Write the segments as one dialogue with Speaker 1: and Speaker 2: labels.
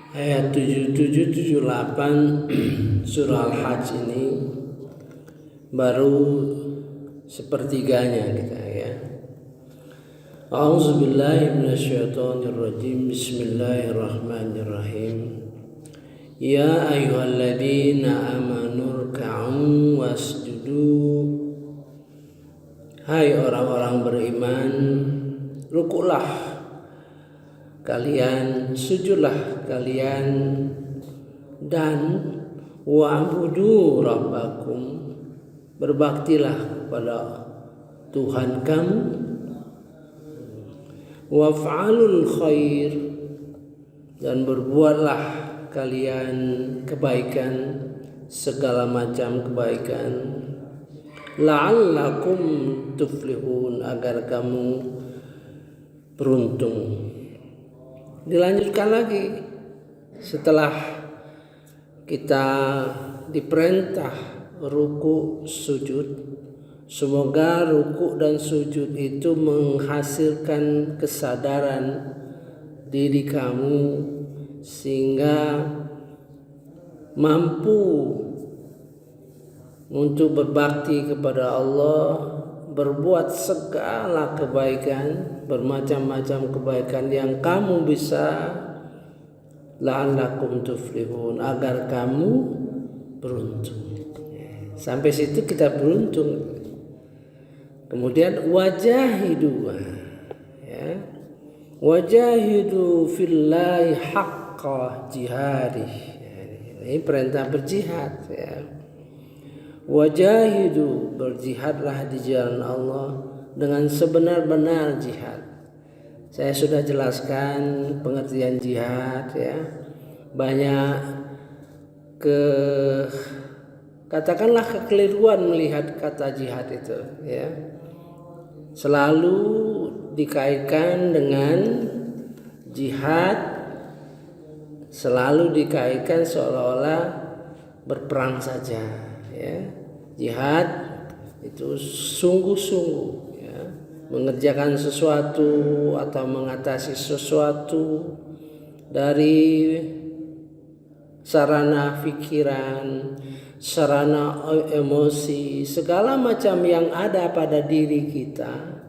Speaker 1: Ayat 77 78 surah Al-Hajj ini baru sepertiganya kita ya. A'udzubillahi minasyaitonirrajim. Bismillahirrahmanirrahim. Ya ayyuhalladzina amanu ruk'u wasjudu. Hai orang-orang beriman, rukuklah kalian, sujudlah kalian, dan wa'budu rabbakum, berbaktilah kepada Tuhan kamu, waf'alul khair, dan berbuatlah kalian kebaikan, segala macam kebaikan, la'allakum tuflihun, agar kamu beruntung. Dilanjutkan lagi setelah kita diperintah ruku sujud. Semoga ruku dan sujud itu menghasilkan kesadaran diri kamu sehingga mampu untuk berbakti kepada Allah, berbuat segala kebaikan, bermacam-macam kebaikan yang kamu bisa, la'allakum tuflihun, agar kamu beruntung. Sampai situ kita beruntung. Kemudian wajahidu, ya, wajahidu fillahi haqqa jihadih. Ini perintah berjihad, ya. Wajahidu, berjihadlah di jalan Allah dengan sebenar-benar jihad. Saya sudah jelaskan pengertian jihad, ya. Banyak katakanlah kekeliruan melihat kata jihad itu, ya. Selalu dikaitkan dengan jihad, selalu dikaitkan seolah-olah berperang saja, ya. Jihad itu sungguh-sungguh, ya, mengerjakan sesuatu atau mengatasi sesuatu dari sarana pikiran, sarana emosi, segala macam yang ada pada diri kita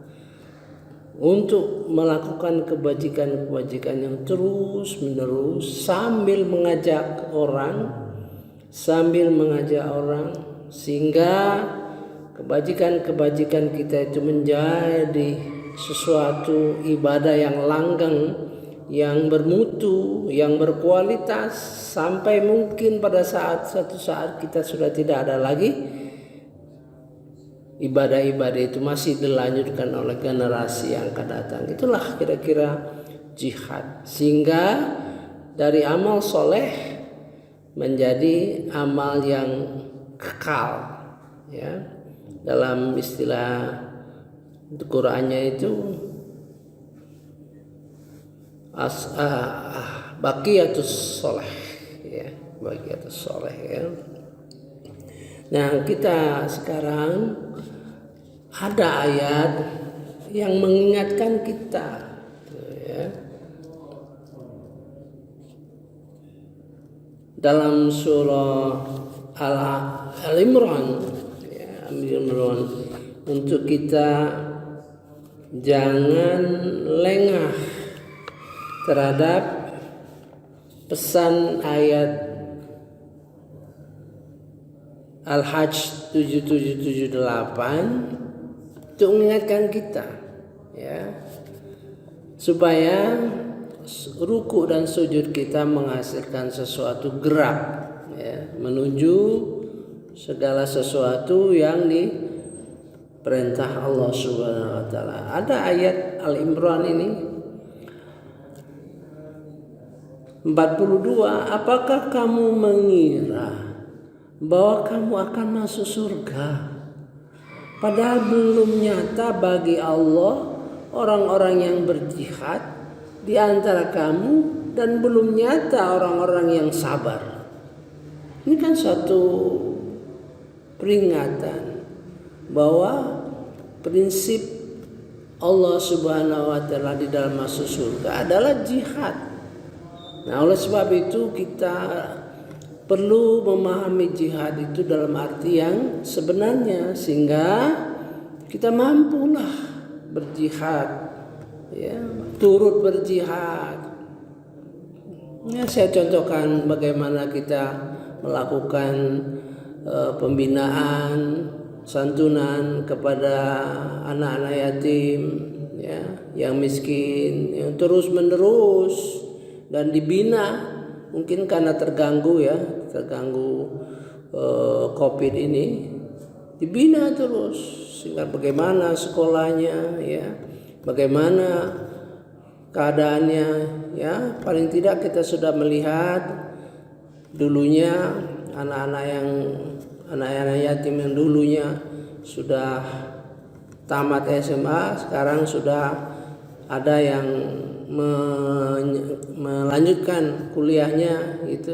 Speaker 1: untuk melakukan kebajikan-kebajikan yang terus menerus sambil mengajak orang, sehingga kebajikan-kebajikan kita itu menjadi sesuatu ibadah yang langgeng, yang bermutu, yang berkualitas, sampai mungkin pada suatu saat kita sudah tidak ada lagi, ibadah-ibadah itu masih dilanjutkan oleh generasi yang akan datang. Itulah kira-kira jihad, sehingga dari amal soleh menjadi amal yang kekal, ya. Dalam istilah Qur'annya itu baqiyatus sholeh, ya, baqiyatus sholeh, ya. Nah, kita sekarang ada ayat yang mengingatkan kita, ya. Dalam surah Al-Imran, ya, Al-Imran, untuk kita jangan lengah terhadap pesan ayat Al-Hajj 7778 untuk mengingatkan kita, ya, supaya ruku dan sujud kita menghasilkan sesuatu gerak, ya, menuju segala sesuatu yang diperintah Allah Subhanahu wa taala. Ada ayat Al-Imran ini 42, apakah kamu mengira bahwa kamu akan masuk surga padahal belum nyata bagi Allah orang-orang yang berjihad di antara kamu, dan belum nyata orang-orang yang sabar. Ini kan suatu peringatan bahwa prinsip Allah Subhanahu wa taala di dalam masuk surga adalah jihad. Nah, oleh sebab itu kita perlu memahami jihad itu dalam arti yang sebenarnya, sehingga kita mampulah berjihad, ya, turut berjihad. Ya, saya contohkan bagaimana kita melakukan pembinaan, santunan kepada anak-anak yatim, ya, yang miskin, yang terus menerus dan dibina. Mungkin karena terganggu COVID ini, dibina terus, sehingga bagaimana sekolahnya, ya, bagaimana keadaannya, ya, paling tidak kita sudah melihat dulunya anak-anak yatim yang dulunya sudah tamat SMA, sekarang sudah ada yang melanjutkan kuliahnya gitu,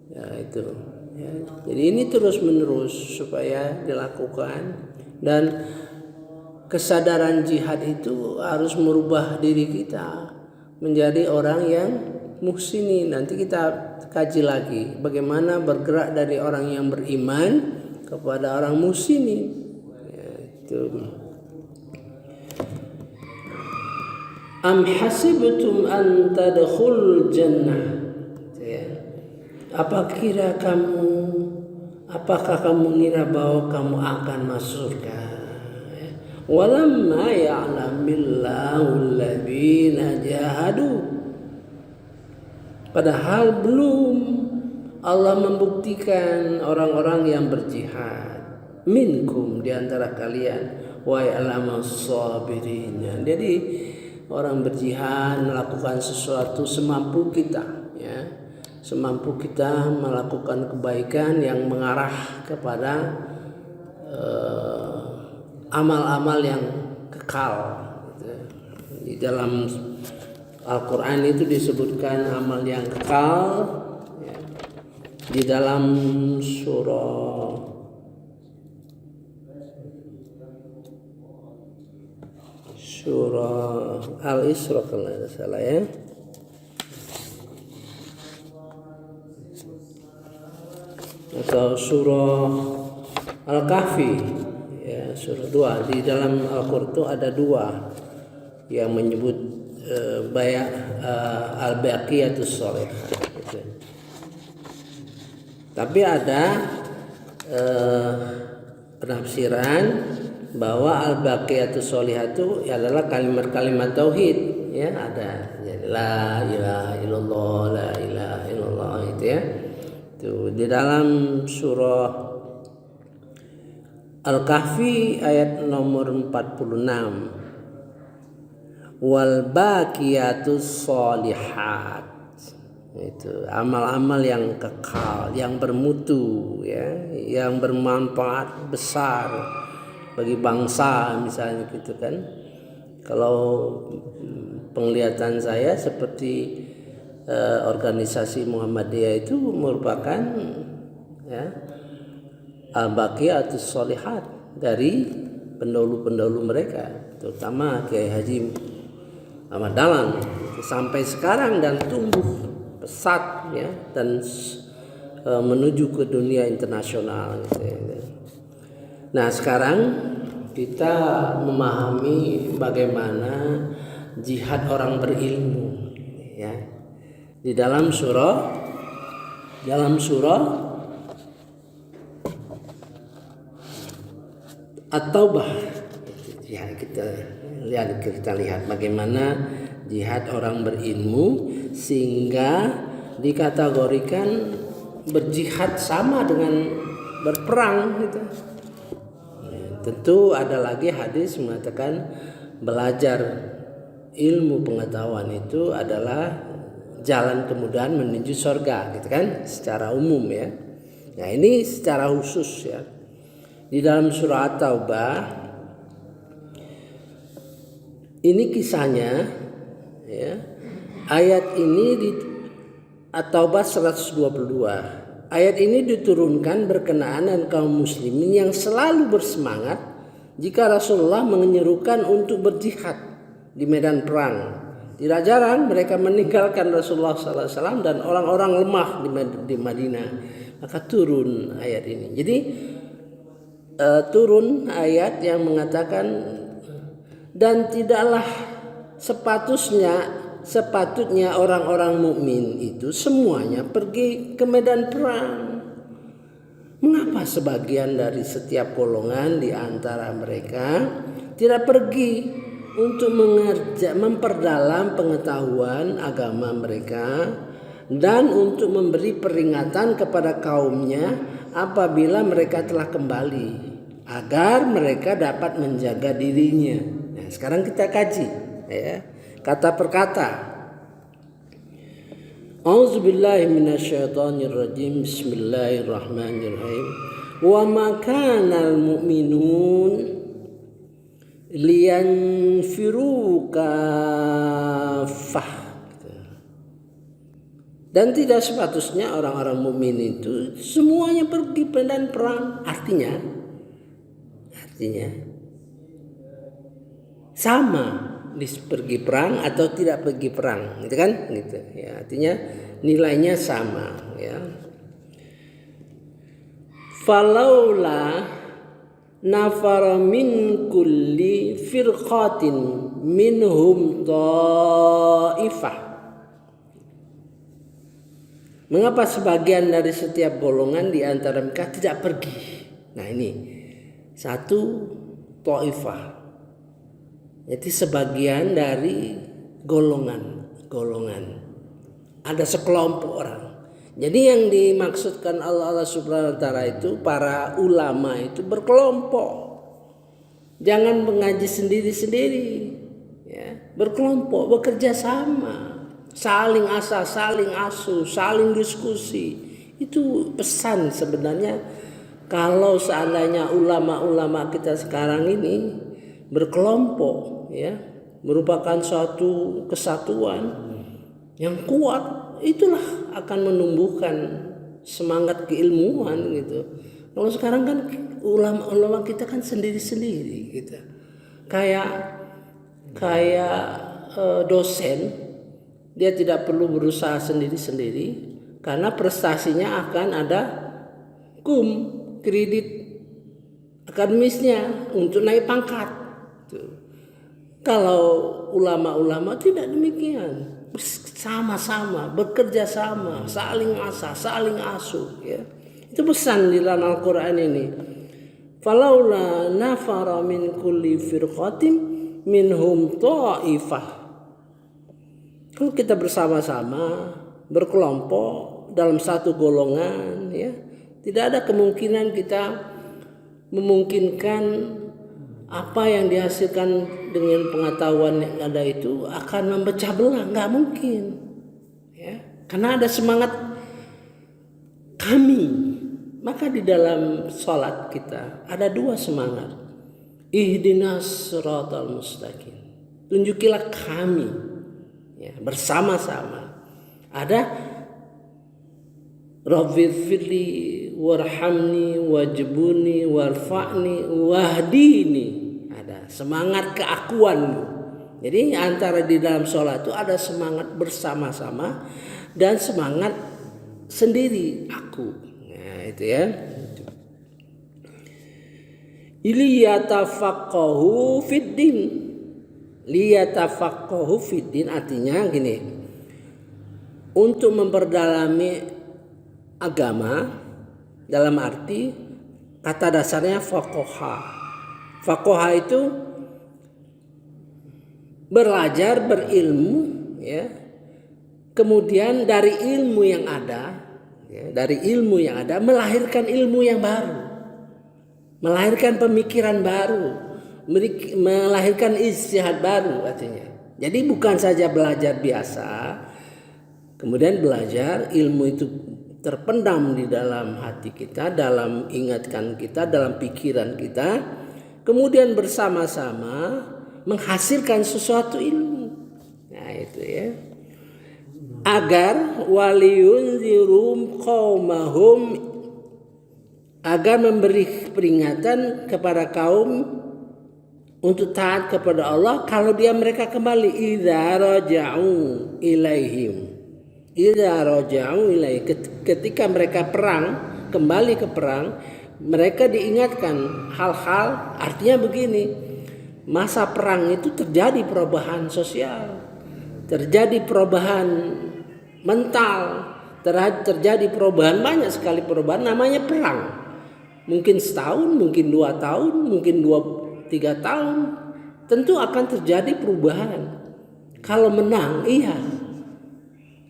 Speaker 1: ya itu. Ya. Jadi ini terus menerus supaya dilakukan, dan kesadaran jihad itu harus merubah diri kita menjadi orang yang muhsinin. Nanti kita kaji lagi bagaimana bergerak dari orang yang beriman kepada orang muhsinin. Ya, itu. Am hasibtum an tadkhul jannah. Ya. Apakah kamu ngira bahwa kamu akan masuk surga? Walamma ya'lamillahu alladziina jahadu. Padahal belum Allah membuktikan orang-orang yang berjihad minkum, di antara kalian, wa ya'lamus sabirin. Jadi orang berjihad melakukan sesuatu semampu kita, ya, semampu kita melakukan kebaikan yang mengarah kepada amal-amal yang kekal. Di dalam Al-Quran itu disebutkan amal yang kekal, ya. Di dalam surah Al-Isra kalau tidak salah, ya, atau surah Al-Kahfi, ya, surah 2. Di dalam Al-Qur'an itu ada 2 yang menyebut al-baqiyatus sholihah gitu. Tapi ada penafsiran bahwa al-baqiyatus sholihah itu adalah kalimat-kalimat tauhid, ya, ada ya, la ilaha illallah, la ilaha illallah, itu ya. Itu di dalam surah Al-Kahfi ayat nomor 46. Wal baqiyatus sholihat, itu amal-amal yang kekal, yang bermutu, ya, yang bermanfaat besar bagi bangsa, misalnya gitu kan. Kalau penglihatan saya seperti organisasi Muhammadiyah itu merupakan, ya, al-baqiyatus sholihat dari pendahulu-pendahulu mereka, terutama Kiai Haji Ahmad Dahlan, sampai sekarang dan tumbuh pesat, ya, dan menuju ke dunia internasional gitu, ya. Nah, sekarang kita memahami bagaimana jihad orang berilmu, ya. Di dalam surah At-Taubah, ya, kita lihat bagaimana jihad orang berilmu sehingga dikategorikan berjihad sama dengan berperang gitu. Tentu ada lagi hadis mengatakan belajar ilmu pengetahuan itu adalah jalan kemudahan menuju surga, gitu kan, secara umum, ya. Nah, ini secara khusus, ya. Di dalam surah At-Taubah ini kisahnya, ya. Ayat ini di At-Taubah 122. Ayat ini diturunkan berkenaan dengan kaum muslimin yang selalu bersemangat jika Rasulullah menyerukan untuk berjihad di medan perang, Tidak jarang mereka meninggalkan Rasulullah SAW dan orang-orang lemah di Madinah. Maka turun ayat ini. Jadi turun ayat yang mengatakan, dan tidaklah sepatutnya orang-orang mukmin itu semuanya pergi ke medan perang. Mengapa sebagian dari setiap golongan di antara mereka tidak pergi untuk memperdalam pengetahuan agama mereka dan untuk memberi peringatan kepada kaumnya apabila mereka telah kembali, agar mereka dapat menjaga dirinya. Nah, sekarang kita kaji ya, kata per kata. A'udzubillahi minasyaitonirrajim. Bismillahirrahmanirrahim. Wa ma kanal mu'minun liyanfiru kafah. Dan tidak sepatutnya orang-orang mukmin itu semuanya pergi medan perang. Artinya sama pergi perang atau tidak pergi perang, gitu kan? Gitu. Ya, artinya nilainya sama. Ya. Falaula nafara min kulli firqatin minhum ta'ifah. Mengapa sebagian dari setiap golongan di antara mereka tidak pergi? Nah ini satu ta'ifah. Jadi sebagian dari golongan. Ada sekelompok orang. Jadi yang dimaksudkan Allah Subhanahu wa taala itu para ulama itu berkelompok. Jangan mengaji sendiri-sendiri. Ya, berkelompok, bekerja sama. Saling asah, saling asuh, saling diskusi. Itu pesan sebenarnya kalau seandainya ulama-ulama kita sekarang ini berkelompok, ya, merupakan suatu kesatuan yang kuat, itulah akan menumbuhkan semangat keilmuan gitu. Kalau sekarang kan ulama-ulama kita kan sendiri-sendiri gitu. Kayak dosen, dia tidak perlu berusaha sendiri-sendiri karena prestasinya akan ada kredit akademisnya untuk naik pangkat. Kalau ulama-ulama tidak demikian, sama-sama bekerja sama, saling asah, saling asuh. Ya. Itu pesan di dalam Al-Quran ini. Falaula nafara min kulli firqatin minhum ta'ifah. Kalau kita bersama-sama, berkelompok dalam satu golongan, ya, tidak ada kemungkinan kita memungkinkan apa yang dihasilkan dengan pengetahuan yang ada itu akan memecah belah, nggak mungkin, ya, karena ada semangat kami. Maka di dalam sholat kita ada dua semangat. Ihdinas siratal mustaqim. Tunjukilah kami, ya, bersama-sama. Ada Rabbighfirli warhamni wajbuni warfa'ni wahdini. Ada semangat keakuan. Jadi antara di dalam sholat itu ada semangat bersama-sama dan semangat sendiri aku. Nah itu ya. Liyatafaqahu fiddin. Liyatafaqahu fiddin artinya gini. Untuk memperdalami agama dalam arti kata dasarnya faqaha. Faqaha itu belajar, berilmu, ya. Kemudian dari ilmu yang ada, ya, melahirkan ilmu yang baru, melahirkan pemikiran baru, melahirkan ijtihad baru artinya. Jadi bukan saja belajar biasa, kemudian belajar ilmu itu terpendam di dalam hati kita, dalam ingatan kita, dalam pikiran kita, kemudian bersama-sama menghasilkan sesuatu ilmu. Nah itu ya. Agar waliyunzirum qaumahum, agar memberi peringatan kepada kaum untuk taat kepada Allah kalau mereka kembali idza raja'u ilaih ketika mereka kembali ke perang, mereka diingatkan hal-hal, artinya begini, masa perang itu terjadi perubahan sosial, terjadi perubahan mental, terjadi perubahan, banyak sekali perubahan, namanya perang. Mungkin setahun, mungkin 2 tahun, mungkin 3 tahun, tentu akan terjadi perubahan. Kalau menang, iya.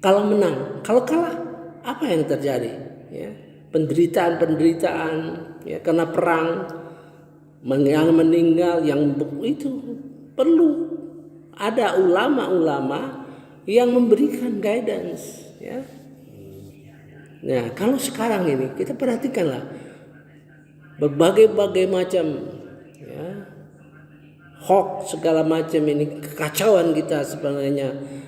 Speaker 1: Kalau menang, kalau kalah, apa yang terjadi? Ya, penderitaan, ya, karena perang, yang meninggal, yang itu perlu ada ulama-ulama yang memberikan guidance. Ya. Nah, kalau sekarang ini kita perhatikanlah berbagai macam, ya, hoax segala macam ini, kekacauan kita sebenarnya.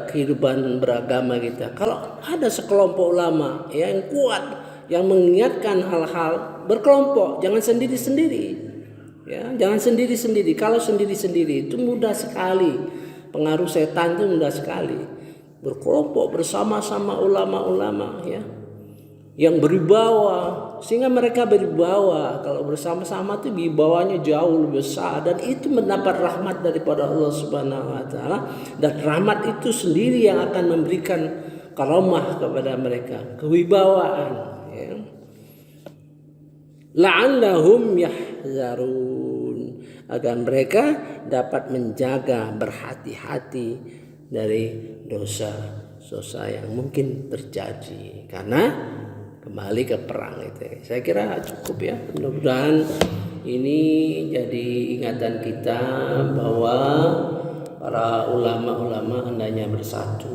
Speaker 1: Kehidupan beragama kita. Kalau ada sekelompok ulama yang kuat, yang mengingatkan hal-hal, berkelompok, jangan sendiri-sendiri. Ya, jangan sendiri-sendiri. Kalau sendiri-sendiri itu mudah sekali. Pengaruh setan itu mudah sekali. Berkelompok bersama-sama ulama-ulama, ya, yang berwibawa, sehingga mereka berwibawa. Kalau bersama-sama itu wibawanya jauh lebih besar, dan itu mendapat rahmat daripada Allah Subhanahu wa taala, dan rahmat itu sendiri yang akan memberikan karamah kepada mereka, kewibawaan, ya. La'allahum yahzarun, agar mereka dapat menjaga, berhati-hati dari dosa-dosa yang mungkin terjadi karena kembali ke perang itu. Saya kira cukup, ya. Mudah-mudahan ini jadi ingatan kita bahwa para ulama-ulama hendaknya bersatu.